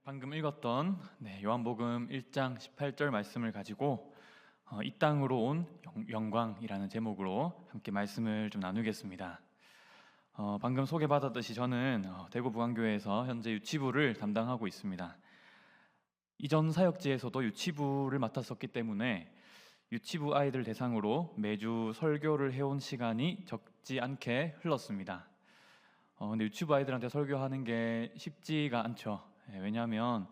방금 읽었던 요한복음 1장 18절 말씀을 가지고 이 땅으로 온 영광이라는 제목으로 함께 말씀을 좀 나누겠습니다. 방금 소개받았듯이 저는 대구 부안교회에서 현재 유치부를 담당하고 있습니다. 이전 사역지에서도 유치부를 맡았었기 때문에 유치부 아이들 대상으로 매주 설교를 해온 시간이 적지 않게 흘렀습니다. 근데 유치부 아이들한테 설교하는 게 쉽지가 않죠. 왜냐하면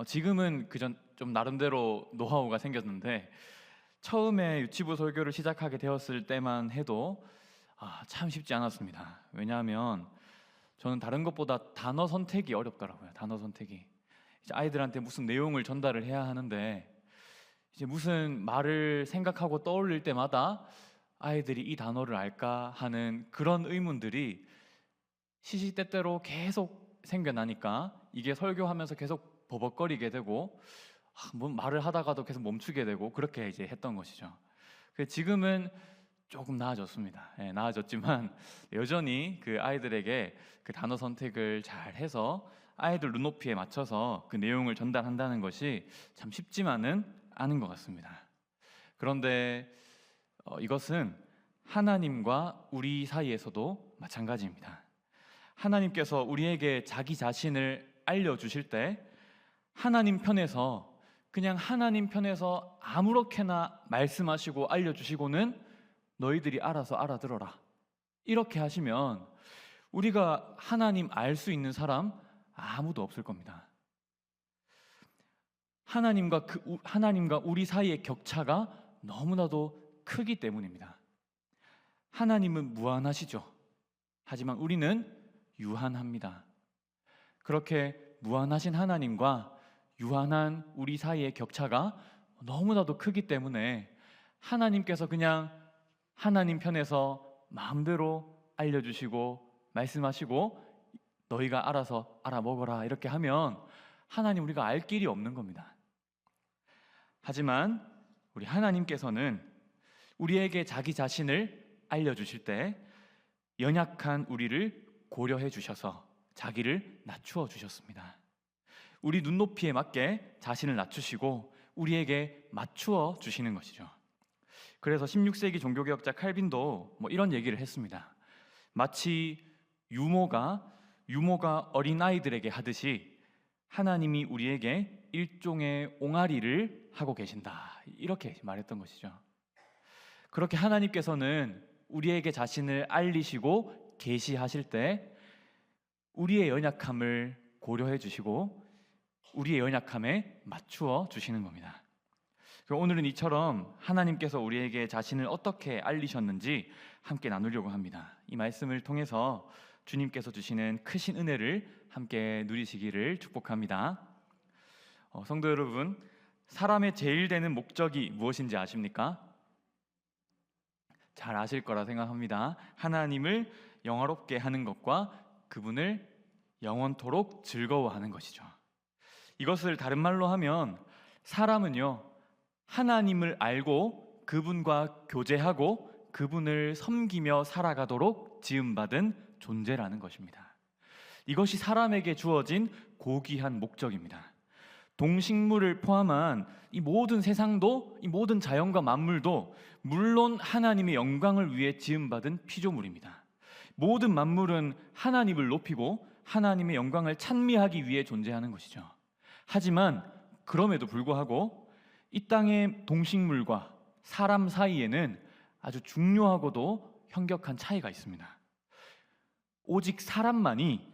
지금은 좀 나름대로 노하우가 생겼는데 처음에 유치부 설교를 시작하게 되었을 때만 해도 참 쉽지 않았습니다. 왜냐하면 저는 다른 것보다 단어 선택이 어렵더라고요. 단어 선택이. 이제 아이들한테 무슨 내용을 전달을 해야 하는데 이제 무슨 말을 생각하고 떠올릴 때마다 아이들이 이 단어를 알까 하는 그런 의문들이 시시때때로 계속 생겨나니까 이게 설교하면서 계속 버벅거리게 되고 뭐 말을 하다가도 계속 멈추게 되고 그렇게 이제 했던 것이죠. 지금은 조금 나아졌습니다. 나아졌지만 여전히 그 아이들에게 그 단어 선택을 잘 해서 아이들 눈높이에 맞춰서 그 내용을 전달한다는 것이 참 쉽지만은 않은 것 같습니다. 그런데 이것은 하나님과 우리 사이에서도 마찬가지입니다. 하나님께서 우리에게 자기 자신을 알려주실 때 하나님 편에서 그냥 하나님 편에서 아무렇게나 말씀하시고 알려주시고는 너희들이 알아서 알아들어라 이렇게 하시면 우리가 하나님 알 수 있는 사람 아무도 없을 겁니다. 하나님과 우리 사이의 격차가 너무나도 크기 때문입니다. 하나님은 무한하시죠. 하지만 우리는 유한합니다. 그렇게 무한하신 하나님과 유한한 우리 사이의 격차가 너무나도 크기 때문에 하나님께서 그냥 하나님 편에서 마음대로 알려주시고 말씀하시고 너희가 알아서 알아먹어라 이렇게 하면 하나님 우리가 알 길이 없는 겁니다. 하지만 우리 하나님께서는 우리에게 자기 자신을 알려주실 때 연약한 우리를 고려해 주셔서 자기를 낮추어 주셨습니다. 우리 눈높이에 맞게 자신을 낮추시고 우리에게 맞추어 주시는 것이죠. 그래서 16세기 종교개혁자 칼빈도 이런 얘기를 했습니다. 마치 유모가 어린아이들에게 하듯이 하나님이 우리에게 일종의 옹알이를 하고 계신다 이렇게 말했던 것이죠. 그렇게 하나님께서는 우리에게 자신을 알리시고 계시하실 때 우리의 연약함을 고려해 주시고 우리의 연약함에 맞추어 주시는 겁니다. 오늘은 이처럼 하나님께서 우리에게 자신을 어떻게 알리셨는지 함께 나누려고 합니다. 이 말씀을 통해서 주님께서 주시는 크신 은혜를 함께 누리시기를 축복합니다. 성도 여러분, 사람의 제일 되는 목적이 무엇인지 아십니까? 잘 아실 거라 생각합니다. 하나님을 영화롭게 하는 것과 그분을 영원토록 즐거워하는 것이죠. 이것을 다른 말로 하면 사람은요, 하나님을 알고 그분과 교제하고 그분을 섬기며 살아가도록 지음받은 존재라는 것입니다. 이것이 사람에게 주어진 고귀한 목적입니다. 동식물을 포함한 이 모든 세상도, 이 모든 자연과 만물도 물론 하나님의 영광을 위해 지음받은 피조물입니다. 모든 만물은 하나님을 높이고 하나님의 영광을 찬미하기 위해 존재하는 것이죠. 하지만 그럼에도 불구하고 이 땅의 동식물과 사람 사이에는 아주 중요하고도 현격한 차이가 있습니다. 오직 사람만이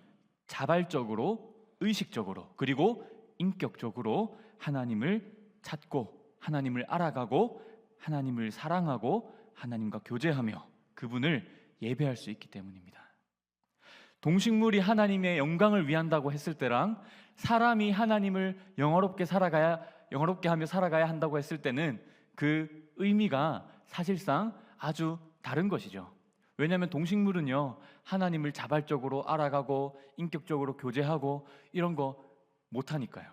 자발적으로, 의식적으로, 그리고 인격적으로 하나님을 찾고 하나님을 알아가고 하나님을 사랑하고 하나님과 교제하며 그분을 예배할 수 있기 때문입니다. 동식물이 하나님의 영광을 위한다고 했을 때랑 사람이 하나님을 영화롭게 하며 살아가야 한다고 했을 때는 그 의미가 사실상 아주 다른 것이죠. 왜냐하면 동식물은요, 하나님을 자발적으로 알아가고 인격적으로 교제하고 이런 거 못하니까요.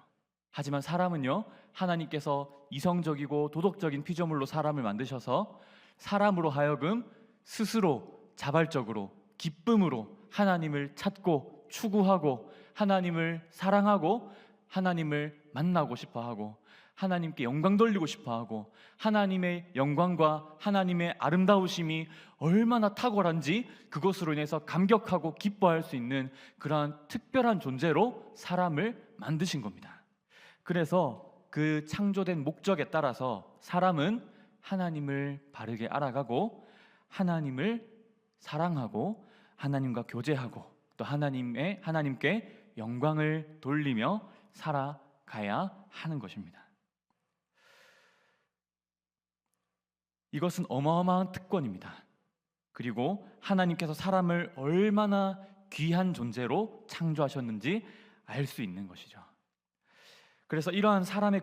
하지만 사람은요, 하나님께서 이성적이고 도덕적인 피조물로 사람을 만드셔서 사람으로 하여금 스스로 자발적으로 기쁨으로 하나님을 찾고 추구하고 하나님을 사랑하고 하나님을 만나고 싶어하고 하나님께 영광 돌리고 싶어하고 하나님의 영광과 하나님의 아름다우심이 얼마나 탁월한지 그것으로 인해서 감격하고 기뻐할 수 있는 그러한 특별한 존재로 사람을 만드신 겁니다. 그래서 그 창조된 목적에 따라서 사람은 하나님을 바르게 알아가고 하나님을 사랑하고 하나님과 교제하고 또 하나님께 영광을 돌리며 살아가야 하는 것입니다. 이것은 어마어마한 특권입니다. 그리고 하나님께서 사람을 얼마나 귀한 존재로 창조하셨는지 알 수 있는 것이죠. 그래서 이러한 사람의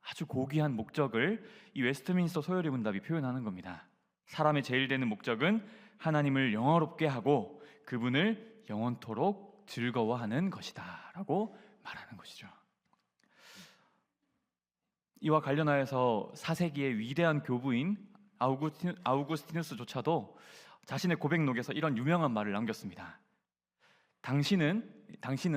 아주 고귀한 목적을 이 웨스트민스터 소요리 문답이 표현하는 겁니다. 사람의 제일 되는 목적은 하나님을 영화롭게 하고 그분을 영원토록 즐거워하는 것이다 라고 말하는 것이죠. 이와 관련하여서 4세기의 위대한 교부인 아우구스티누스조차도 자신의 고백록에서 이런 유명한 말을 남겼습니다. 당신은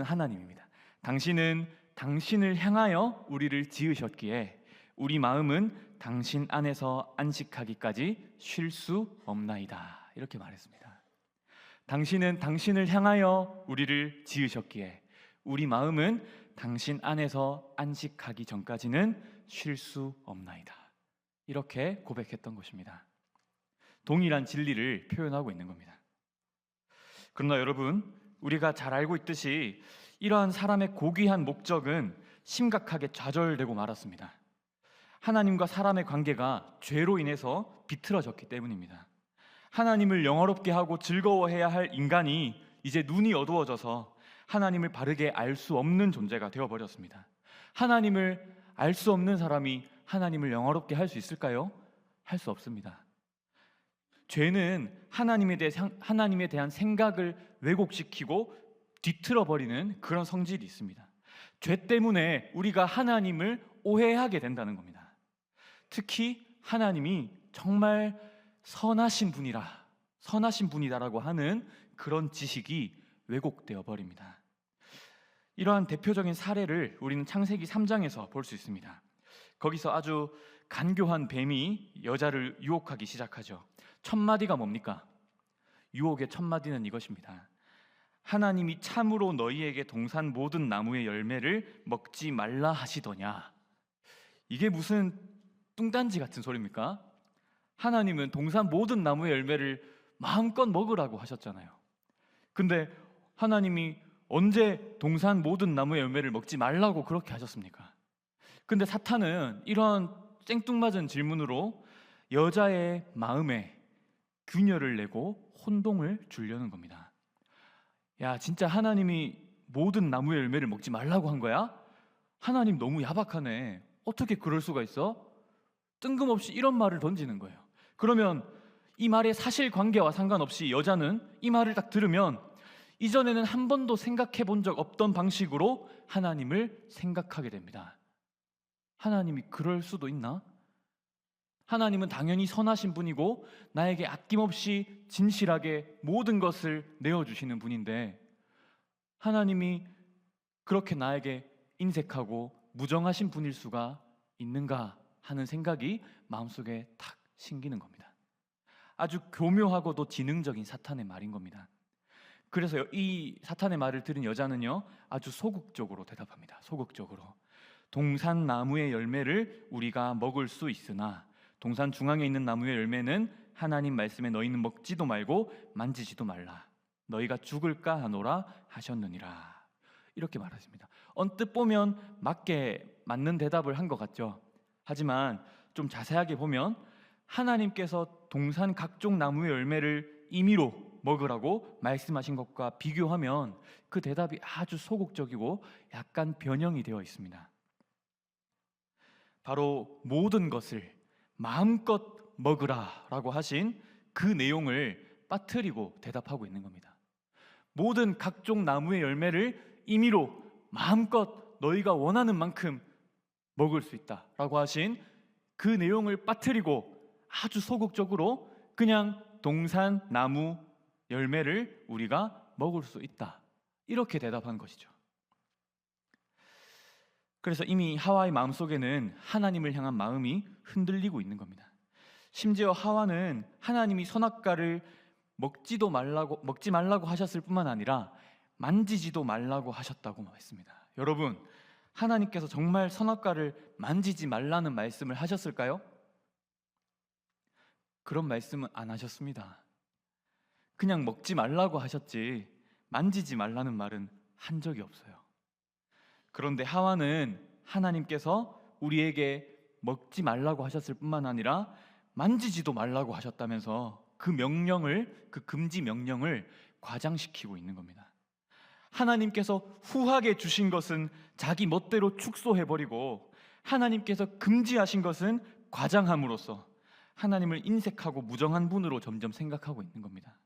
하나님입니다. 당신은 당신을 향하여 우리를 지으셨기에 우리 마음은 당신 안에서 안식하기까지 쉴 수 없나이다. 이렇게 말했습니다. 당신은 당신을 향하여 우리를 지으셨기에 우리 마음은 당신 안에서 안식하기 전까지는 쉴 수 없나이다. 이렇게 고백했던 것입니다. 동일한 진리를 표현하고 있는 겁니다. 그러나 여러분, 우리가 잘 알고 있듯이 이러한 사람의 고귀한 목적은 심각하게 좌절되고 말았습니다. 하나님과 사람의 관계가 죄로 인해서 비틀어졌기 때문입니다. 하나님을 영화롭게 하고 즐거워해야 할 인간이 이제 눈이 어두워져서 하나님을 바르게 알 수 없는 존재가 되어버렸습니다. 하나님을 알 수 없는 사람이 하나님을 영화롭게 할 수 있을까요? 할 수 없습니다. 죄는 하나님에 대한 생각을 왜곡시키고 뒤틀어버리는 그런 성질이 있습니다. 죄 때문에 우리가 하나님을 오해하게 된다는 겁니다. 특히 하나님이 정말 선하신 분이다라고 하는 그런 지식이 왜곡되어 버립니다. 이러한 대표적인 사례를 우리는 창세기 3장에서 볼 수 있습니다. 거기서 아주 간교한 뱀이 여자를 유혹하기 시작하죠. 첫 마디가 뭡니까? 유혹의 첫 마디는 이것입니다. 하나님이 참으로 너희에게 동산 모든 나무의 열매를 먹지 말라 하시더냐. 이게 무슨 뚱딴지 같은 소리입니까? 하나님은 동산 모든 나무의 열매를 마음껏 먹으라고 하셨잖아요. 근데 하나님이 언제 동산 모든 나무의 열매를 먹지 말라고 그렇게 하셨습니까? 근데 사탄은 이런 생뚱맞은 질문으로 여자의 마음에 균열을 내고 혼동을 주려는 겁니다. 야, 진짜 하나님이 모든 나무의 열매를 먹지 말라고 한 거야? 하나님 너무 야박하네. 어떻게 그럴 수가 있어? 뜬금없이 이런 말을 던지는 거예요. 그러면 이 말의 사실관계와 상관없이 여자는 이 말을 딱 들으면 이전에는 한 번도 생각해 본 적 없던 방식으로 하나님을 생각하게 됩니다. 하나님이 그럴 수도 있나? 하나님은 당연히 선하신 분이고 나에게 아낌없이 진실하게 모든 것을 내어주시는 분인데 하나님이 그렇게 나에게 인색하고 무정하신 분일 수가 있는가 하는 생각이 마음속에 탁 신기는 겁니다. 아주 교묘하고도 지능적인 사탄의 말인 겁니다. 그래서 이 사탄의 말을 들은 여자는요, 아주 소극적으로 대답합니다. 소극적으로. 동산 나무의 열매를 우리가 먹을 수 있으나 동산 중앙에 있는 나무의 열매는 하나님 말씀에 너희는 먹지도 말고 만지지도 말라. 너희가 죽을까 하노라 하셨느니라. 이렇게 말했습니다. 언뜻 보면 맞는 대답을 한 것 같죠. 하지만 좀 자세하게 보면 하나님께서 동산 각종 나무의 열매를 임의로 먹으라고 말씀하신 것과 비교하면 그 대답이 아주 소극적이고 약간 변형이 되어 있습니다. 바로 모든 것을 마음껏 먹으라라고 하신 그 내용을 빠뜨리고 대답하고 있는 겁니다. 모든 각종 나무의 열매를 임의로 마음껏 너희가 원하는 만큼 먹을 수 있다라고 하신 그 내용을 빠뜨리고 아주 소극적으로 그냥 동산 나무 열매를 우리가 먹을 수 있다, 이렇게 대답한 것이죠. 그래서 이미 하와의 마음속에는 하나님을 향한 마음이 흔들리고 있는 겁니다. 심지어 하와는 하나님이 선악과를 먹지 말라고 하셨을 뿐만 아니라 만지지도 말라고 하셨다고 했습니다. 여러분, 하나님께서 정말 선악과를 만지지 말라는 말씀을 하셨을까요? 그런 말씀은 안 하셨습니다. 그냥 먹지 말라고 하셨지 만지지 말라는 말은 한 적이 없어요. 그런데 하와는 하나님께서 우리에게 먹지 말라고 하셨을 뿐만 아니라 만지지도 말라고 하셨다면서 그 금지 명령을 과장시키고 있는 겁니다. 하나님께서 후하게 주신 것은 자기 멋대로 축소해버리고 하나님께서 금지하신 것은 과장함으로써 하나님을 인색하고 무정한 분으로 점점 생각하고 있는 겁니다.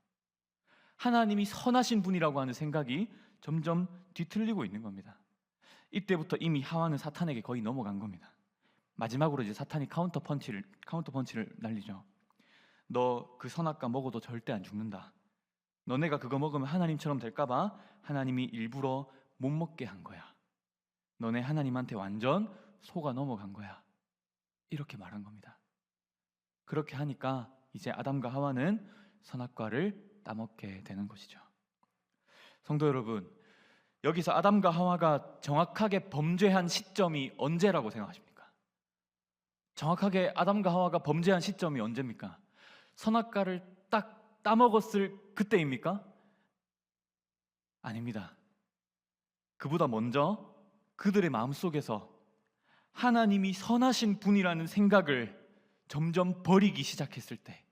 하나님이 선하신 분이라고 하는 생각이 점점 뒤틀리고 있는 겁니다. 이때부터 이미 하와는 사탄에게 거의 넘어간 겁니다. 마지막으로 이제 사탄이 카운터 펀치를 날리죠. 너 그 선악과 먹어도 절대 안 죽는다. 너네가 그거 먹으면 하나님처럼 될까봐 하나님이 일부러 못 먹게 한 거야. 너네 하나님한테 완전 속아 넘어간 거야. 이렇게 말한 겁니다. 그렇게 하니까 이제 아담과 하와는 선악과를 따먹게 되는 것이죠. 성도 여러분, 여기서 아담과 하와가 정확하게 범죄한 시점이 언제라고 생각하십니까? 정확하게 아담과 하와가 범죄한 시점이 언제입니까? 선악과를 딱 따먹었을 그때입니까? 아닙니다. 그보다 먼저 그들의 마음속에서 하나님이 선하신 분이라는 생각을 점점 버리기 시작했을 때,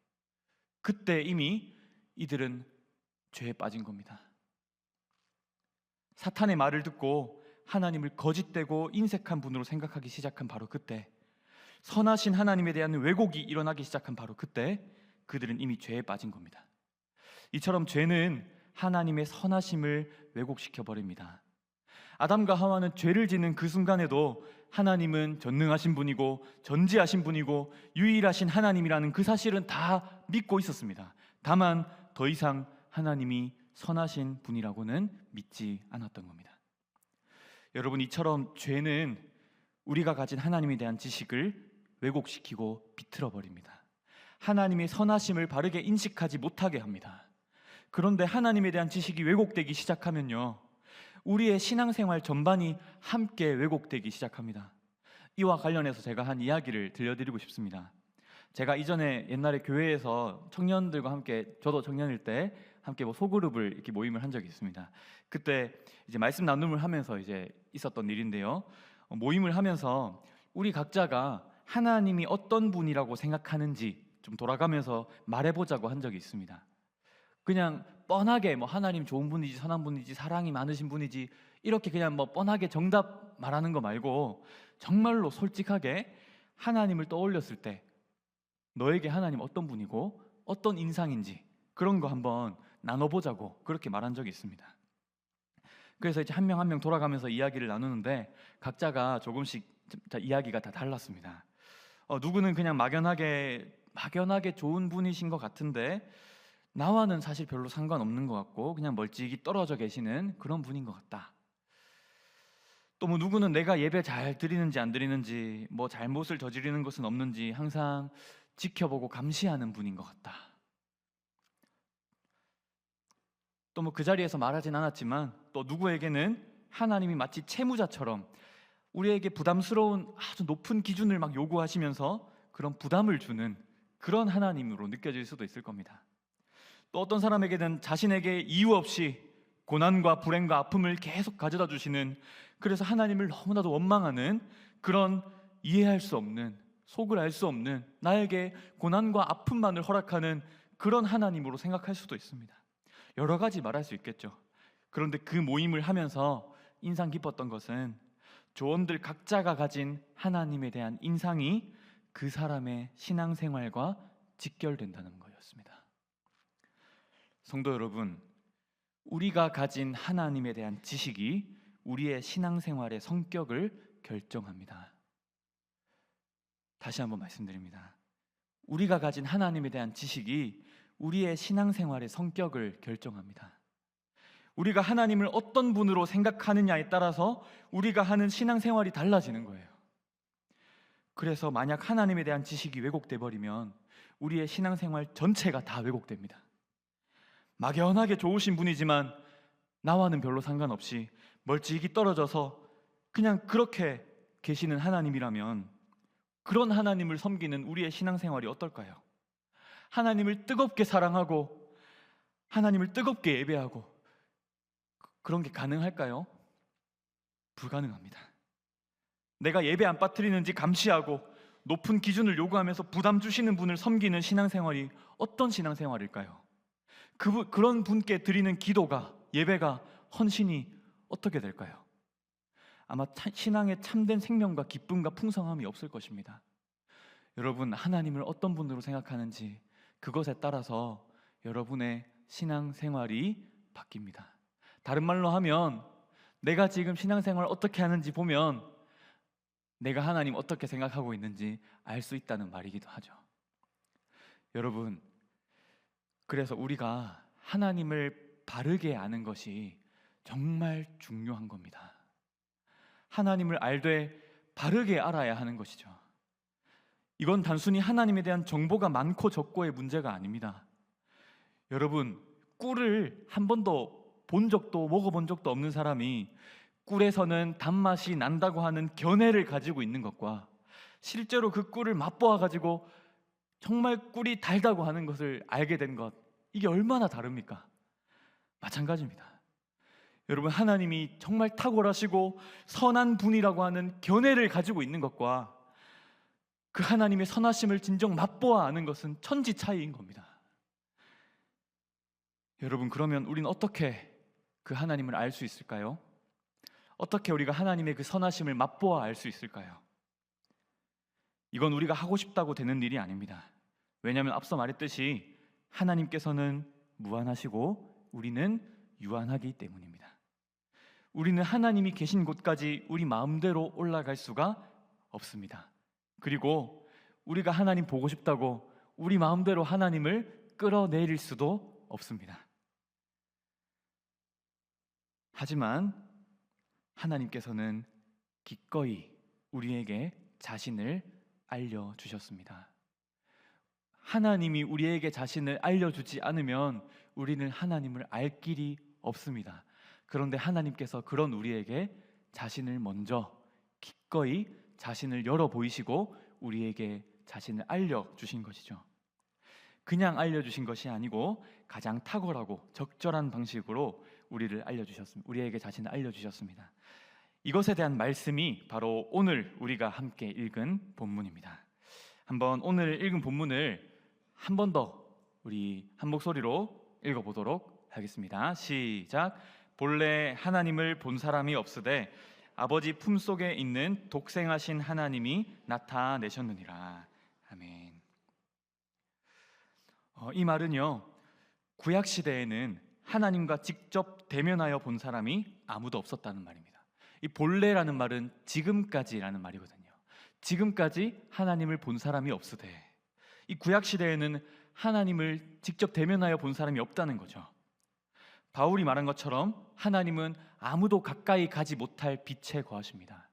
그때 이미 이들은 죄에 빠진 겁니다. 사탄의 말을 듣고 하나님을 거짓되고 인색한 분으로 생각하기 시작한 바로 그때, 선하신 하나님에 대한 왜곡이 일어나기 시작한 바로 그때 그들은 이미 죄에 빠진 겁니다. 이처럼 죄는 하나님의 선하심을 왜곡시켜 버립니다. 아담과 하와는 죄를 짓는 그 순간에도 하나님은 전능하신 분이고 전지하신 분이고 유일하신 하나님이라는 그 사실은 다 믿고 있었습니다. 다만 더 이상 하나님이 선하신 분이라고는 믿지 않았던 겁니다. 여러분, 이처럼 죄는 우리가 가진 하나님에 대한 지식을 왜곡시키고 비틀어 버립니다. 하나님의 선하심을 바르게 인식하지 못하게 합니다. 그런데 하나님에 대한 지식이 왜곡되기 시작하면요, 우리의 신앙생활 전반이 함께 왜곡되기 시작합니다. 이와 관련해서 제가 한 이야기를 들려드리고 싶습니다. 제가 이전에 옛날에 교회에서 청년들과 함께, 저도 청년일 때 함께 소그룹을 이렇게 모임을 한 적이 있습니다. 그때 이제 말씀 나눔을 하면서 이제 있었던 일인데요. 모임을 하면서 우리 각자가 하나님이 어떤 분이라고 생각하는지 좀 돌아가면서 말해보자고 한 적이 있습니다. 그냥 뻔하게 하나님 좋은 분이지, 선한 분이지, 사랑이 많으신 분이지, 이렇게 그냥 뻔하게 정답 말하는 거 말고 정말로 솔직하게 하나님을 떠올렸을 때 너에게 하나님 어떤 분이고 어떤 인상인지 그런 거 한번 나눠보자고 그렇게 말한 적이 있습니다. 그래서 이제 한 명 한 명 돌아가면서 이야기를 나누는데 각자가 조금씩 이야기가 다 달랐습니다. 누구는 그냥 막연하게 좋은 분이신 것 같은데 나와는 사실 별로 상관없는 것 같고 그냥 멀찍이 떨어져 계시는 그런 분인 것 같다. 또 누구는 내가 예배 잘 드리는지 안 드리는지, 잘못을 저지르는 것은 없는지 항상 지켜보고 감시하는 분인 것 같다. 또 그 자리에서 말하진 않았지만 또 누구에게는 하나님이 마치 채무자처럼 우리에게 부담스러운 아주 높은 기준을 요구하시면서 그런 부담을 주는 그런 하나님으로 느껴질 수도 있을 겁니다. 또 어떤 사람에게는 자신에게 이유 없이 고난과 불행과 아픔을 계속 가져다 주시는, 그래서 하나님을 너무나도 원망하는 그런 이해할 수 없는, 속을 알 수 없는, 나에게 고난과 아픔만을 허락하는 그런 하나님으로 생각할 수도 있습니다. 여러 가지 말할 수 있겠죠. 그런데 그 모임을 하면서 인상 깊었던 것은 조원들 각자가 가진 하나님에 대한 인상이 그 사람의 신앙생활과 직결된다는 거였습니다. 성도 여러분, 우리가 가진 하나님에 대한 지식이 우리의 신앙생활의 성격을 결정합니다. 다시 한번 말씀드립니다. 우리가 가진 하나님에 대한 지식이 우리의 신앙생활의 성격을 결정합니다. 우리가 하나님을 어떤 분으로 생각하느냐에 따라서 우리가 하는 신앙생활이 달라지는 거예요. 그래서 만약 하나님에 대한 지식이 왜곡돼 버리면 우리의 신앙생활 전체가 다 왜곡됩니다. 막연하게 좋으신 분이지만 나와는 별로 상관없이 멀찍이 떨어져서 그냥 그렇게 계시는 하나님이라면 그런 하나님을 섬기는 우리의 신앙생활이 어떨까요? 하나님을 뜨겁게 사랑하고 하나님을 뜨겁게 예배하고 그런 게 가능할까요? 불가능합니다. 내가 예배 안 빠뜨리는지 감시하고 높은 기준을 요구하면서 부담 주시는 분을 섬기는 신앙생활이 어떤 신앙생활일까요? 그런 분께 드리는 기도가, 예배가, 헌신이 어떻게 될까요? 아마 신앙의 참된 생명과 기쁨과 풍성함이 없을 것입니다. 여러분, 하나님을 어떤 분으로 생각하는지 그것에 따라서 여러분의 신앙생활이 바뀝니다. 다른 말로 하면 내가 지금 신앙생활을 어떻게 하는지 보면 내가 하나님 어떻게 생각하고 있는지 알 수 있다는 말이기도 하죠. 여러분, 그래서 우리가 하나님을 바르게 아는 것이 정말 중요한 겁니다. 하나님을 알되 바르게 알아야 하는 것이죠. 이건 단순히 하나님에 대한 정보가 많고 적고의 문제가 아닙니다. 여러분, 꿀을 한 번도 본 적도 먹어본 적도 없는 사람이 꿀에서는 단맛이 난다고 하는 견해를 가지고 있는 것과 실제로 그 꿀을 맛보아 가지고 정말 꿀이 달다고 하는 것을 알게 된 것, 이게 얼마나 다릅니까? 마찬가지입니다. 여러분, 하나님이 정말 탁월하시고 선한 분이라고 하는 견해를 가지고 있는 것과 그 하나님의 선하심을 진정 맛보아 아는 것은 천지 차이인 겁니다. 여러분, 그러면 우리는 어떻게 그 하나님을 알 수 있을까요? 어떻게 우리가 하나님의 그 선하심을 맛보아 알 수 있을까요? 이건 우리가 하고 싶다고 되는 일이 아닙니다. 왜냐하면 앞서 말했듯이 하나님께서는 무한하시고 우리는 유한하기 때문입니다. 우리는 하나님이 계신 곳까지 우리 마음대로 올라갈 수가 없습니다. 그리고 우리가 하나님 보고 싶다고 우리 마음대로 하나님을 끌어내릴 수도 없습니다. 하지만 하나님께서는 기꺼이 우리에게 자신을 알려주셨습니다. 하나님이 우리에게 자신을 알려주지 않으면 우리는 하나님을 알 길이 없습니다. 그런데 하나님께서 그런 우리에게 자신을 먼저 기꺼이 자신을 열어 보이시고 우리에게 자신을 알려주신 것이죠. 그냥 알려주신 것이 아니고 가장 탁월하고 적절한 방식으로 우리에게 자신을 알려주셨습니다. 이것에 대한 말씀이 바로 오늘 우리가 함께 읽은 본문입니다. 한번 오늘 읽은 본문을 한 번 더 우리 한 목소리로 읽어보도록 하겠습니다. 시작. 본래 하나님을 본 사람이 없으되 아버지 품속에 있는 독생하신 하나님이 나타내셨느니라. 아멘. 이 말은요, 구약 시대에는 하나님과 직접 대면하여 본 사람이 아무도 없었다는 말입니다. 이 본래라는 말은 지금까지라는 말이거든요. 지금까지 하나님을 본 사람이 없으되, 이 구약 시대에는 하나님을 직접 대면하여 본 사람이 없다는 거죠. 바울이 말한 것처럼 하나님은 아무도 가까이 가지 못할 빛에 거하십니다.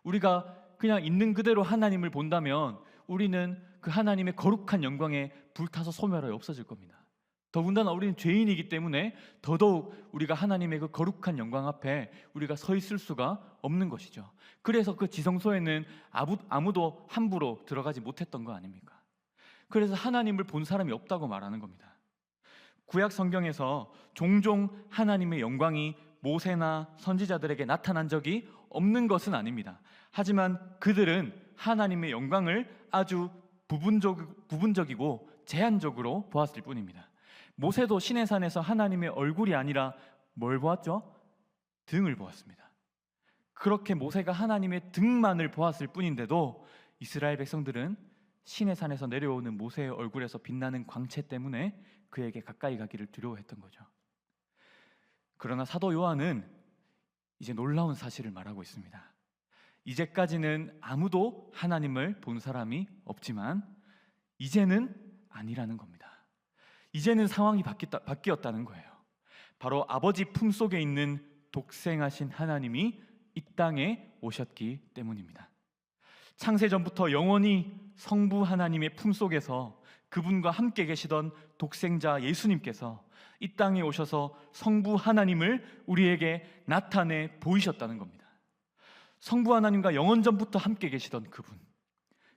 우리가 그냥 있는 그대로 하나님을 본다면 우리는 그 하나님의 거룩한 영광에 불타서 소멸하여 없어질 겁니다. 더군다나 우리는 죄인이기 때문에 더더욱 우리가 하나님의 그 거룩한 영광 앞에 우리가 서 있을 수가 없는 것이죠. 그래서 그 지성소에는 아무도 함부로 들어가지 못했던 거 아닙니까? 그래서 하나님을 본 사람이 없다고 말하는 겁니다. 구약 성경에서 종종 하나님의 영광이 모세나 선지자들에게 나타난 적이 없는 것은 아닙니다. 하지만 그들은 하나님의 영광을 아주 부분적이고 제한적으로 보았을 뿐입니다. 모세도 시내산에서 하나님의 얼굴이 아니라 뭘 보았죠? 등을 보았습니다. 그렇게 모세가 하나님의 등만을 보았을 뿐인데도 이스라엘 백성들은 시내산에서 내려오는 모세의 얼굴에서 빛나는 광채 때문에 그에게 가까이 가기를 두려워했던 거죠. 그러나 사도 요한은 이제 놀라운 사실을 말하고 있습니다. 이제까지는 아무도 하나님을 본 사람이 없지만 이제는 아니라는 겁니다. 이제는 상황이 바뀌었다는 거예요. 바로 아버지 품속에 있는 독생하신 하나님이 이 땅에 오셨기 때문입니다. 창세전부터 영원히 성부 하나님의 품속에서 그분과 함께 계시던 독생자 예수님께서 이 땅에 오셔서 성부 하나님을 우리에게 나타내 보이셨다는 겁니다. 성부 하나님과 영원전부터 함께 계시던 그분,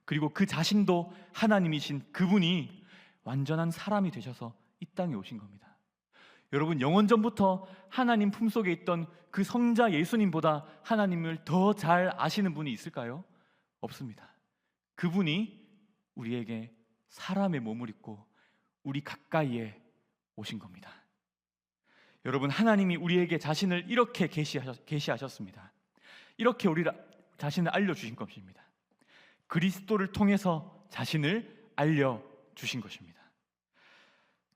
그리고 그 자신도 하나님이신 그분이 완전한 사람이 되셔서 이 땅에 오신 겁니다. 여러분, 영원전부터 하나님 품속에 있던 그 성자 예수님보다 하나님을 더 잘 아시는 분이 있을까요? 없습니다. 그분이 우리에게 사람의 몸을 입고 우리 가까이에 오신 겁니다. 여러분, 하나님이 우리에게 자신을 이렇게 계시하셨습니다. 이렇게 우리 자신을 알려주신 것입니다. 그리스도를 통해서 자신을 알려주신 것입니다.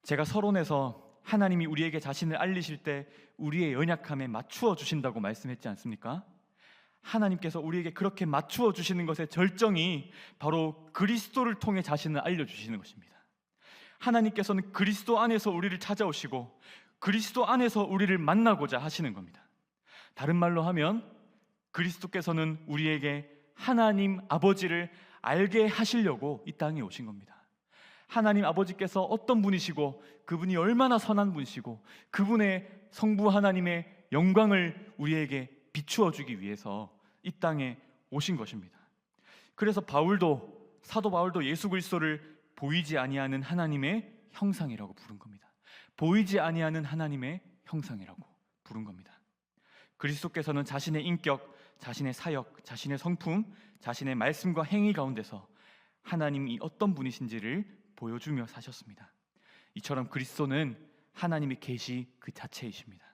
제가 서론에서 하나님이 우리에게 자신을 알리실 때 우리의 연약함에 맞추어 주신다고 말씀했지 않습니까? 하나님께서 우리에게 그렇게 맞추어 주시는 것의 절정이 바로 그리스도를 통해 자신을 알려주시는 것입니다. 하나님께서는 그리스도 안에서 우리를 찾아오시고 그리스도 안에서 우리를 만나고자 하시는 겁니다. 다른 말로 하면 그리스도께서는 우리에게 하나님 아버지를 알게 하시려고 이 땅에 오신 겁니다. 하나님 아버지께서 어떤 분이시고 그분이 얼마나 선한 분이시고 그분의 성부 하나님의 영광을 우리에게 비추어 주기 위해서 이 땅에 오신 것입니다. 그래서 사도 바울도 예수 그리스도를 보이지 아니하는 하나님의 형상이라고 부른 겁니다. 보이지 아니하는 하나님의 형상이라고 부른 겁니다. 그리스도께서는 자신의 인격, 자신의 사역, 자신의 성품, 자신의 말씀과 행위 가운데서 하나님이 어떤 분이신지를 보여주며 사셨습니다. 이처럼 그리스도는 하나님의 계시 그 자체이십니다.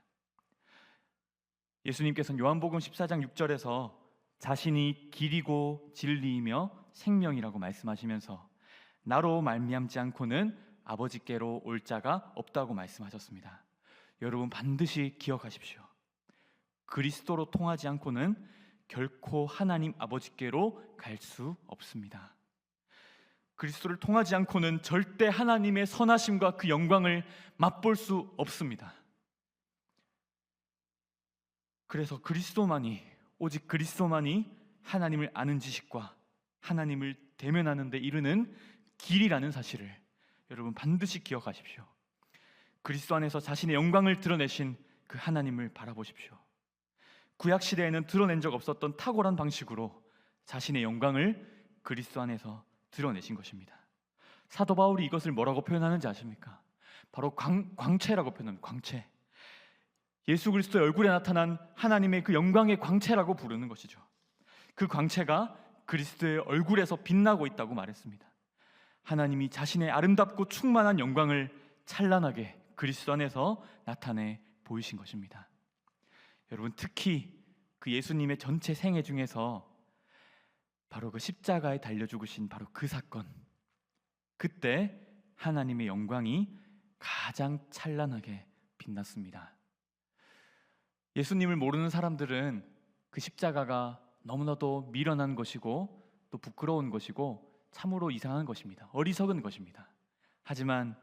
예수님께서는 요한복음 14장 6절에서 자신이 길이고 진리이며 생명이라고 말씀하시면서 나로 말미암지 않고는 아버지께로 올 자가 없다고 말씀하셨습니다. 여러분, 반드시 기억하십시오. 그리스도로 통하지 않고는 결코 하나님 아버지께로 갈 수 없습니다. 그리스도를 통하지 않고는 절대 하나님의 선하심과 그 영광을 맛볼 수 없습니다. 그래서 오직 그리스도만이 하나님을 아는 지식과 하나님을 대면하는 데 이르는 길이라는 사실을 여러분 반드시 기억하십시오. 그리스도 안에서 자신의 영광을 드러내신 그 하나님을 바라보십시오. 구약 시대에는 드러낸 적 없었던 탁월한 방식으로 자신의 영광을 그리스도 안에서 드러내신 것입니다. 사도 바울이 이것을 뭐라고 표현하는지 아십니까? 바로 광채라고 표현합니다. 광채. 예수 그리스도의 얼굴에 나타난 하나님의 그 영광의 광채라고 부르는 것이죠. 그 광채가 그리스도의 얼굴에서 빛나고 있다고 말했습니다. 하나님이 자신의 아름답고 충만한 영광을 찬란하게 그리스도 안에서 나타내 보이신 것입니다. 여러분, 특히 그 예수님의 전체 생애 중에서 바로 그 십자가에 달려 죽으신 바로 그 사건, 그때 하나님의 영광이 가장 찬란하게 빛났습니다. 예수님을 모르는 사람들은 그 십자가가 너무나도 미련한 것이고 또 부끄러운 것이고 참으로 이상한 것입니다. 어리석은 것입니다. 하지만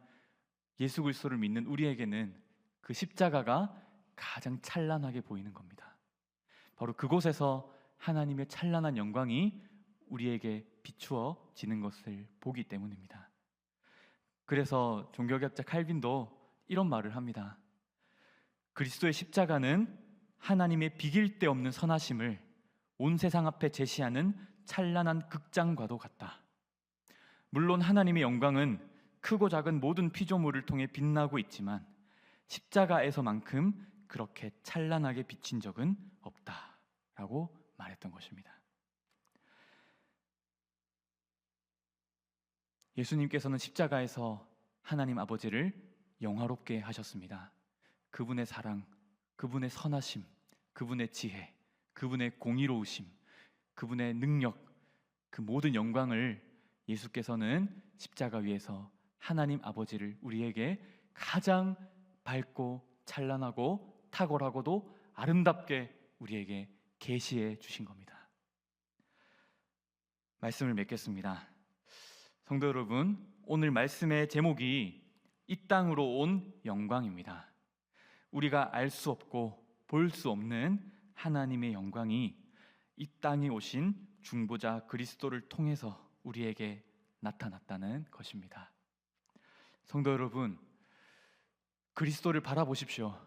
예수 그리스도를 믿는 우리에게는 그 십자가가 가장 찬란하게 보이는 겁니다. 바로 그곳에서 하나님의 찬란한 영광이 우리에게 비추어지는 것을 보기 때문입니다. 그래서 종교개혁자 칼빈도 이런 말을 합니다. 그리스도의 십자가는 하나님의 비길 데 없는 선하심을 온 세상 앞에 제시하는 찬란한 극장과도 같다. 물론 하나님의 영광은 크고 작은 모든 피조물을 통해 빛나고 있지만 십자가에서만큼 그렇게 찬란하게 비친 적은 없다라고 말했던 것입니다. 예수님께서는 십자가에서 하나님 아버지를 영화롭게 하셨습니다. 그분의 사랑, 그분의 선하심, 그분의 지혜, 그분의 공의로우심, 그분의 능력, 그 모든 영광을 예수께서는 십자가 위에서 하나님 아버지를 우리에게 가장 밝고 찬란하고 탁월하고도 아름답게 우리에게 계시해 주신 겁니다. 말씀을 맺겠습니다. 성도 여러분, 오늘 말씀의 제목이 이 땅으로 온 영광입니다. 우리가 알 수 없고 볼 수 없는 하나님의 영광이 이 땅에 오신 중보자 그리스도를 통해서 우리에게 나타났다는 것입니다. 성도 여러분, 그리스도를 바라보십시오.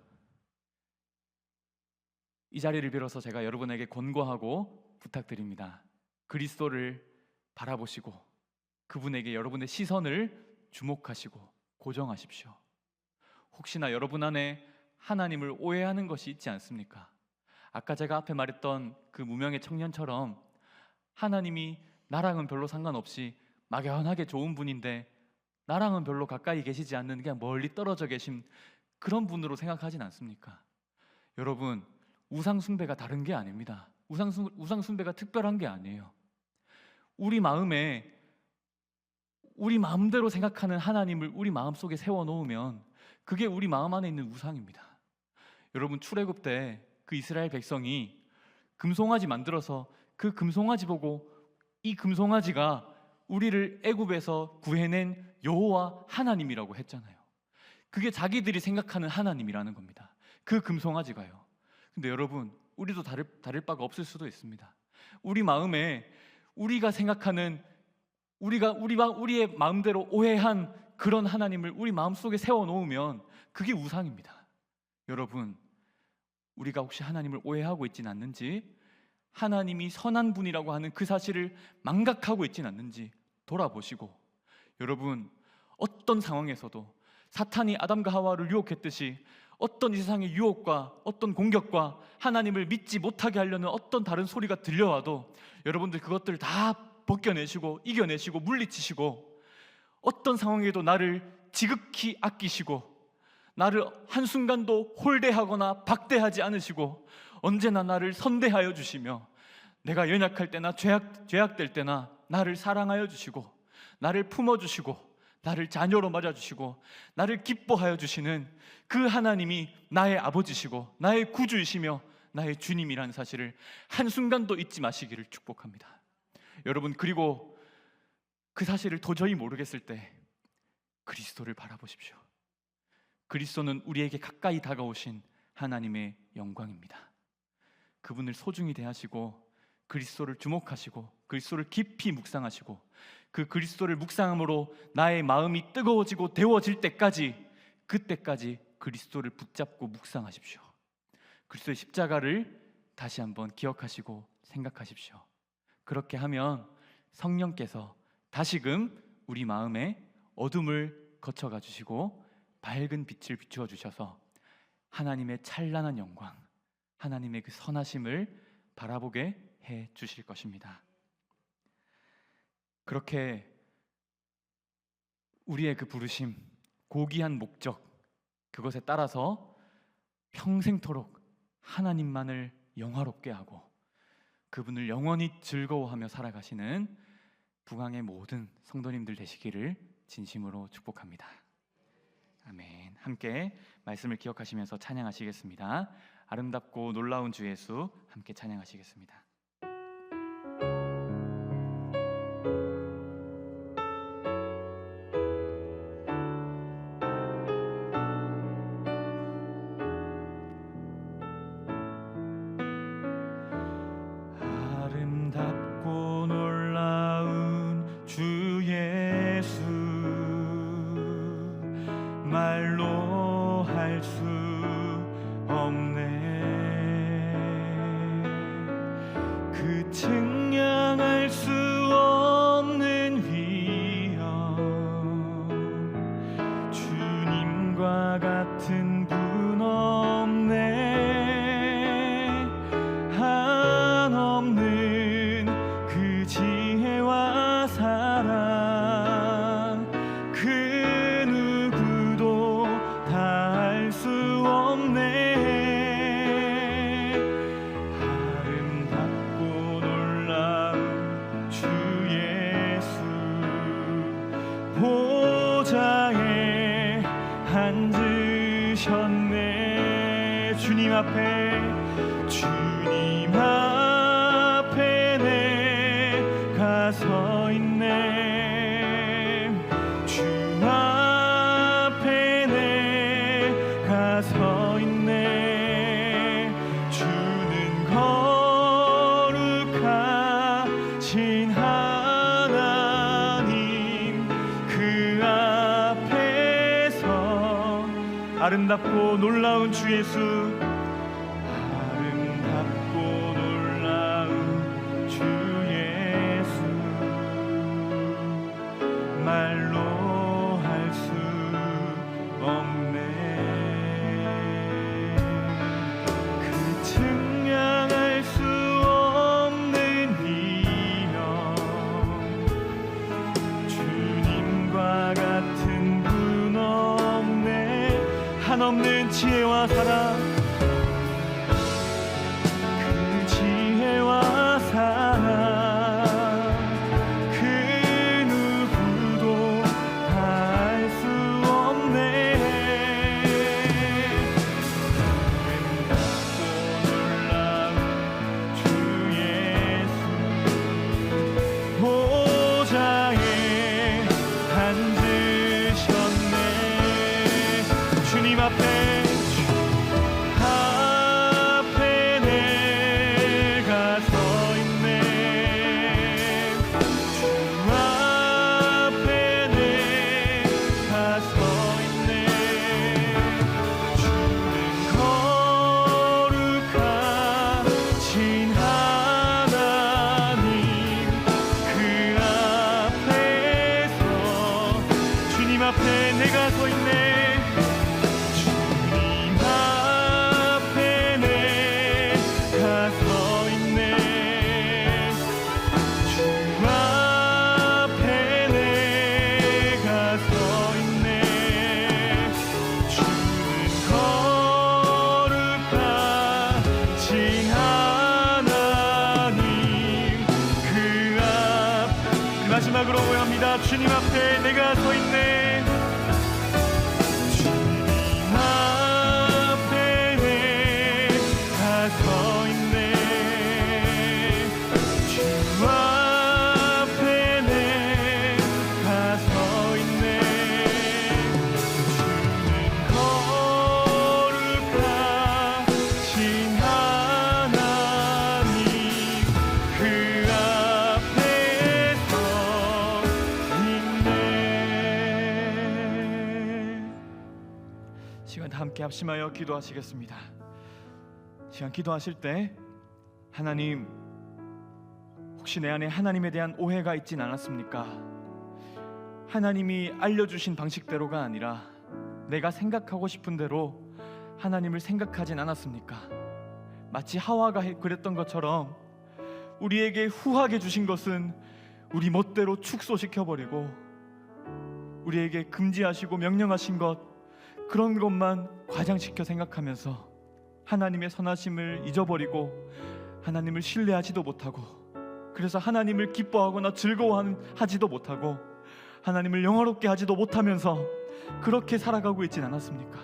이 자리를 빌어서 제가 여러분에게 권고하고 부탁드립니다. 그리스도를 바라보시고 그분에게 여러분의 시선을 주목하시고 고정하십시오. 혹시나 여러분 안에 하나님을 오해하는 것이 있지 않습니까? 아까 제가 앞에 말했던 그 무명의 청년처럼 하나님이 나랑은 별로 상관없이 막연하게 좋은 분인데 나랑은 별로 가까이 계시지 않는, 그냥 멀리 떨어져 계신 그런 분으로 생각하진 않습니까? 여러분, 우상 숭배가 다른 게 아닙니다. 우상 숭배가 특별한 게 아니에요. 우리 마음에 우리 마음대로 생각하는 하나님을 우리 마음속에 세워놓으면 그게 우리 마음 안에 있는 우상입니다. 여러분, 출애굽 때 그 이스라엘 백성이 금송아지 만들어서 그 금송아지 보고 이 금송아지가 우리를 애굽에서 구해낸 여호와 하나님이라고 했잖아요. 그게 자기들이 생각하는 하나님이라는 겁니다. 그 금송아지가요. 근데 여러분, 우리도 다를 바가 없을 수도 있습니다. 우리 마음에 우리가 생각하는 우리의 마음대로 오해한 그런 하나님을 우리 마음속에 세워놓으면 그게 우상입니다. 여러분, 우리가 혹시 하나님을 오해하고 있지는 않는지, 하나님이 선한 분이라고 하는 그 사실을 망각하고 있지는 않는지 돌아보시고, 여러분, 어떤 상황에서도 사탄이 아담과 하와를 유혹했듯이 어떤 이 세상의 유혹과 어떤 공격과 하나님을 믿지 못하게 하려는 어떤 다른 소리가 들려와도 여러분들 그것들을 다 벗겨내시고 이겨내시고 물리치시고, 어떤 상황에도 나를 지극히 아끼시고 나를 한순간도 홀대하거나 박대하지 않으시고 언제나 나를 선대하여 주시며, 내가 연약할 때나 죄악될 때나 나를 사랑하여 주시고 나를 품어주시고 나를 자녀로 맞아주시고 나를 기뻐하여 주시는 그 하나님이 나의 아버지시고 나의 구주이시며 나의 주님이라는 사실을 한순간도 잊지 마시기를 축복합니다. 여러분, 그리고 그 사실을 도저히 모르겠을 때 그리스도를 바라보십시오. 그리스도는 우리에게 가까이 다가오신 하나님의 영광입니다. 그분을 소중히 대하시고 그리스도를 주목하시고 그리스도를 깊이 묵상하시고 그 그리스도를 묵상함으로 나의 마음이 뜨거워지고 데워질 때까지, 그때까지 그리스도를 붙잡고 묵상하십시오. 그리스도의 십자가를 다시 한번 기억하시고 생각하십시오. 그렇게 하면 성령께서 다시금 우리 마음에 어둠을 거쳐가 주시고 밝은 빛을 비추어 주셔서 하나님의 찬란한 영광, 하나님의 그 선하심을 바라보게 해 주실 것입니다. 그렇게 우리의 그 부르심, 고귀한 목적, 그것에 따라서 평생토록 하나님만을 영화롭게 하고 그분을 영원히 즐거워하며 살아가시는 북왕의 모든 성도님들 되시기를 진심으로 축복합니다. 아멘. 함께 말씀을 기억하시면서 찬양하시겠습니다. 아름답고 놀라운 주 예수 함께 찬양하시겠습니다. 아름답고 놀라운 주 예수, 말로 할 수 없네. 그 측량할 수 없는 위엄, 주님과 같은 분 없네. 한없는 그 지혜와 사랑, 그 누구도 다 할 수 없네. 아름답고 놀라운 주 예수, 보좌에 앉으셨네. 주님 앞에 내가 서 있네. 주 앞에 내가 서 있네. 아름답고 놀라운 주 예수, 아름답고 놀라운 주 예수, 말로 할 수 없네. 그 증량할 수 없는 이여, 주님과 같은 분 없네. 한없는 지혜와 사랑, 그 지혜와 사랑 그 누구도 다 알 수 없네. 아름답고 놀라운 주 예수, 보좌에 앉으셨네. 주님 앞에 내가 서 있네. 주 앞에 내가 서 있네. 주는 거룩하신 하나님, 그 앞에서 주님 앞에 내가 서 있네. 마지막으로 고합니다. 주님 앞에 내가 서 있네. 주님 앞에 내가 서 있네. 주 앞에 내가 서 있네. 주는 거룩하신 하나님, 그 시간 다 함께 합심하여 기도하시겠습니다. 시간 기도하실 때 하나님, 혹시 내 안에 하나님에 대한 오해가 있진 않았습니까? 하나님이 알려주신 방식대로가 아니라 내가 생각하고 싶은 대로 하나님을 생각하진 않았습니까? 마치 하와가 그랬던 것처럼 우리에게 후하게 주신 것은 우리 멋대로 축소시켜버리고, 우리에게 금지하시고 명령하신 것, 그런 것만 과장시켜 생각하면서 하나님의 선하심을 잊어버리고 하나님을 신뢰하지도 못하고, 그래서 하나님을 기뻐하거나 즐거워하지도 못하고 하나님을 영화롭게 하지도 못하면서 그렇게 살아가고 있진 않았습니까?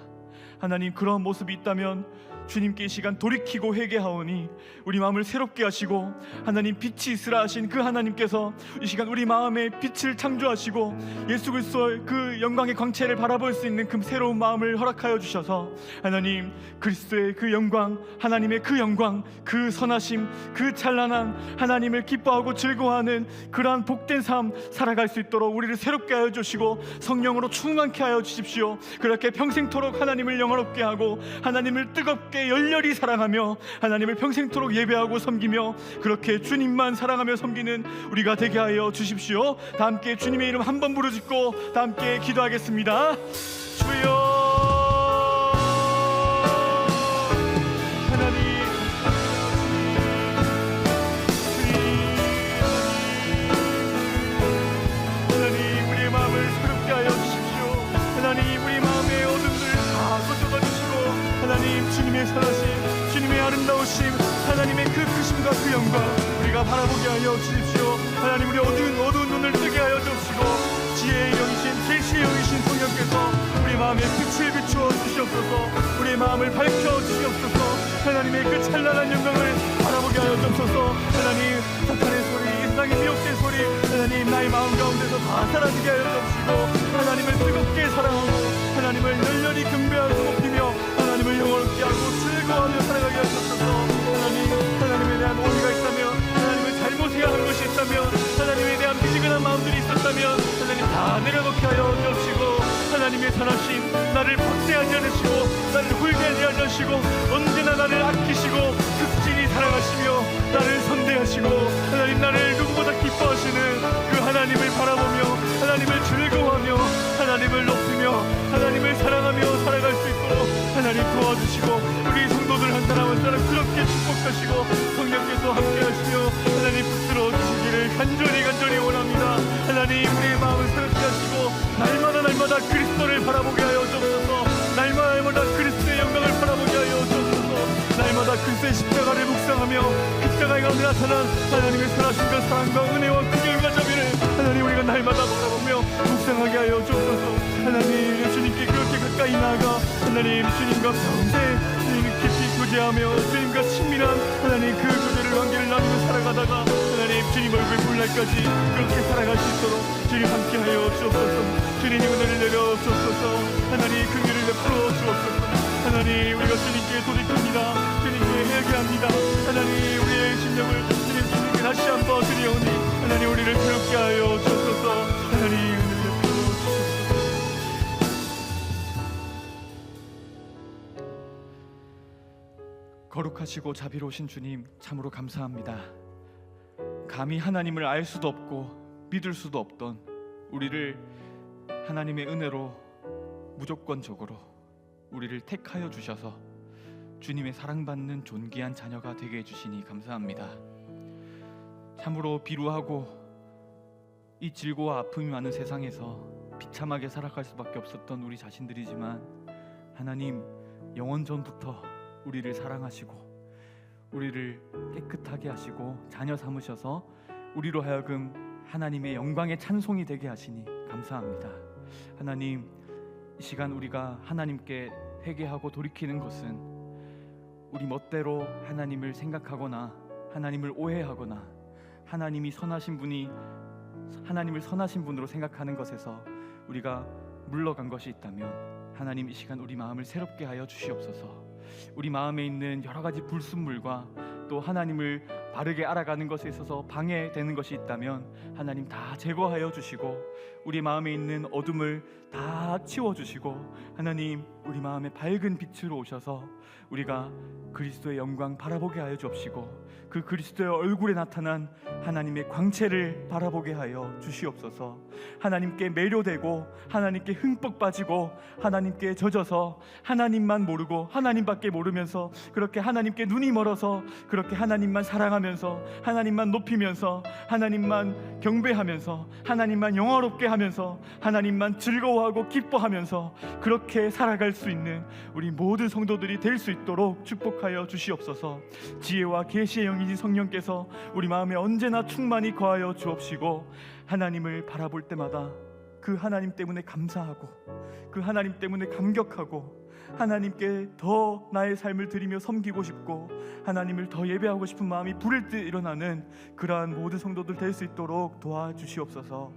하나님, 그런 모습이 있다면 주님께 이 시간 돌이키고 회개하오니 우리 마음을 새롭게 하시고, 하나님 빛이 있으라 하신 그 하나님께서 이 시간 우리 마음에 빛을 창조하시고 예수 그리스도의 그 영광의 광채를 바라볼 수 있는 그 새로운 마음을 허락하여 주셔서, 하나님 그리스도의 그 영광, 하나님의 그 영광, 그 선하심, 그 찬란한 하나님을 기뻐하고 즐거워하는 그러한 복된 삶 살아갈 수 있도록 우리를 새롭게 하여 주시고 성령으로 충만케 하여 주십시오. 그렇게 평생토록 하나님을 영화롭게 하고 하나님을 뜨겁게 열렬히 사랑하며 하나님을 평생토록 예배하고 섬기며, 그렇게 주님만 사랑하며 섬기는 우리가 되게 하여 주십시오. 다 함께 주님의 이름 한 번 부르짖고 다 함께 기도하겠습니다. 주여, 주님의 선하심, 주님의 아름다우심, 하나님의 그 크심과 그 영광 우리가 바라보게 하여 주십시오. 하나님, 우리 어두운 눈을 뜨게 하여 주시고 지혜의 영이신, 계시의 영이신 성령께서 우리 마음에 빛을 비추어 주시옵소서. 우리 마음을 밝혀 주시옵소서. 하나님의 그 찬란한 영광을 바라보게 하여 주옵소서. 하나님, 사탄의 소리, 이 세상의 미혹된 소리, 하나님 나의 마음 가운데서 다 사라지게 하여 주옵시고, 하나님을 뜨겁게 사랑하고 하나님을 열렬히 경배하고 높이며 하나님을 영원롭게 하고 즐거워하며 살아가게 하옵소서. 하나님에 대한 오해가 있다면, 하나님을 잘못 생각한 것이 있다면, 하나님에 대한 미지근한 마음들이 있었다면 하나님 다 내려놓게 하여 주옵시고, 하나님의 선하심 나를 박대하지 않으시고 만나시고 언제나 나를 아끼시고 극진히 사랑하시며 나를 선대하시고 하나님, 나를 누구보다 기뻐하시는 그 하나님을 바라보며 하나님을 즐거워하며 하나님을 높이며 하나님을 사랑하며 살아갈 수 있도록 하나님 도와주시고, 우리 성도들 한 사람 한 사람 그렇게 축복하시고 성령께서 함께하시며 하나님 붙들어 주시기를 간절히 원합니다. 하나님, 우리의 마음을 새롭게 하시고 날마다 그리스도를 바라보게 하여 주옵소서. 날마다 그리스도의 영광을 바라보게 하여 주옵소서. 날마다 그리스도의 십자가를 묵상하며 십자가에 가운데 나타난 하나님의 선하심과 사랑과 은혜와 긍휼과 자비를 하나님, 우리가 날마다 바라보며 묵상하게 하여 주옵소서. 하나님, 주님께 그렇게 가까이 나아가 하나님, 주님과 평생 주님 깊이 교제하며 주님과 친밀한 하나님 그 교제를 관계를 나누며 살아가다가 하나님, 주님 얼굴 볼 날까지 그렇게 살아갈 수 있도록 주님 함께하여 주옵소서. 주님 은혜를 내려 주옵소서. 하나님, 긍휼을 베풀어 주옵소서. 하나님, 우리가 주님께 돌이킵니다. 주님께 회개합니다. 하나님, 우리의 심령을 주님께 다시 한번 드리오니 하나님, 우리를 괴롭게 하여 주옵소서. 하나님, 은혜를 베풀어 주옵소서. 거룩하시고 자비로우신 주님, 참으로 감사합니다. 감히 하나님을 알 수도 없고 믿을 수도 없던 우리를 하나님의 은혜로 무조건적으로 우리를 택하여 주셔서 주님의 사랑받는 존귀한 자녀가 되게 해주시니 감사합니다. 참으로 비루하고 이 질고와 아픔이 많은 세상에서 비참하게 살아갈 수밖에 없었던 우리 자신들이지만 하나님, 영원 전부터 우리를 사랑하시고 우리를 깨끗하게 하시고 자녀 삼으셔서 우리로 하여금 하나님의 영광의 찬송이 되게 하시니 감사합니다. 하나님, 이 시간 우리가 하나님께 회개하고 돌이키는 것은 우리 멋대로 하나님을 생각하거나 하나님을 오해하거나 하나님이 선하신 분이 하나님을 선하신 분으로 생각하는 것에서 우리가 물러간 것이 있다면 하나님, 이 시간 우리 마음을 새롭게 하여 주시옵소서. 우리 마음에 있는 여러 가지 불순물과 또 하나님을 바르게 알아가는 것에 있어서 방해되는 것이 있다면 하나님 다 제거하여 주시고 우리 마음에 있는 어둠을 다 치워주시고 하나님, 우리 마음에 밝은 빛으로 오셔서 우리가 그리스도의 영광 바라보게 하여 주옵시고 그 그리스도의 얼굴에 나타난 하나님의 광채를 바라보게 하여 주시옵소서. 하나님께 매료되고 하나님께 흠뻑 빠지고 하나님께 젖어서 하나님만 모르고 하나님밖에 모르면서 그렇게 하나님께 눈이 멀어서 그렇게 하나님만 사랑하면서 하나님만 높이면서 하나님만 경배하면서 하나님만 영화롭게 하면서 하나님만 즐거워하고 기뻐하면서 그렇게 살아갈 수 있는 우리 모든 성도들이 될 수 있도록 축복하여 주시옵소서. 지혜와 계시의 영이신 성령께서 우리 마음에 언제나 충만히 거하여 주옵시고 하나님을 바라볼 때마다 그 하나님 때문에 감사하고 그 하나님 때문에 감격하고 하나님께 더 나의 삶을 드리며 섬기고 싶고 하나님을 더 예배하고 싶은 마음이 불을 듯 일어나는 그러한 모든 성도들 될 수 있도록 도와주시옵소서.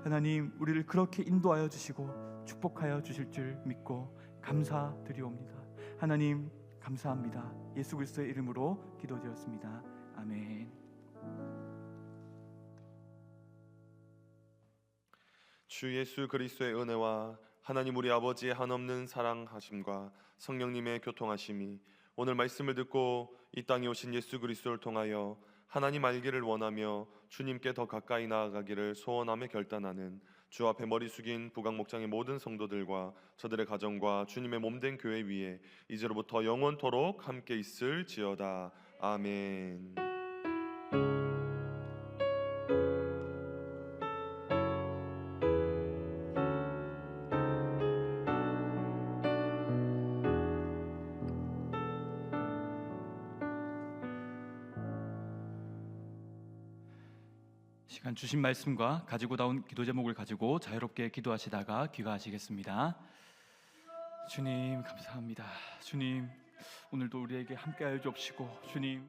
하나님, 우리를 그렇게 인도하여 주시고 축복하여 주실 줄 믿고 감사드리옵니다. 하나님, 감사합니다. 예수 그리스도의 이름으로 기도드렸습니다. 아멘. 주 예수 그리스도의 은혜와 하나님 우리 아버지의 한없는 사랑하심과 성령님의 교통하심이 오늘 말씀을 듣고 이 땅에 오신 예수 그리스도를 통하여 하나님 알기를 원하며 주님께 더 가까이 나아가기를 소원하며 결단하는 주 앞에 머리 숙인 부강 목장의 모든 성도들과 저들의 가정과 주님의 몸된 교회 위에 이제로부터 영원토록 함께 있을지어다. 아멘. 시간 주신 말씀과 가지고 나온 기도 제목을 가지고 자유롭게 기도하시다가 귀가하시겠습니다. 주님 감사합니다. 주님, 오늘도 우리에게 함께하여 주옵시고 주님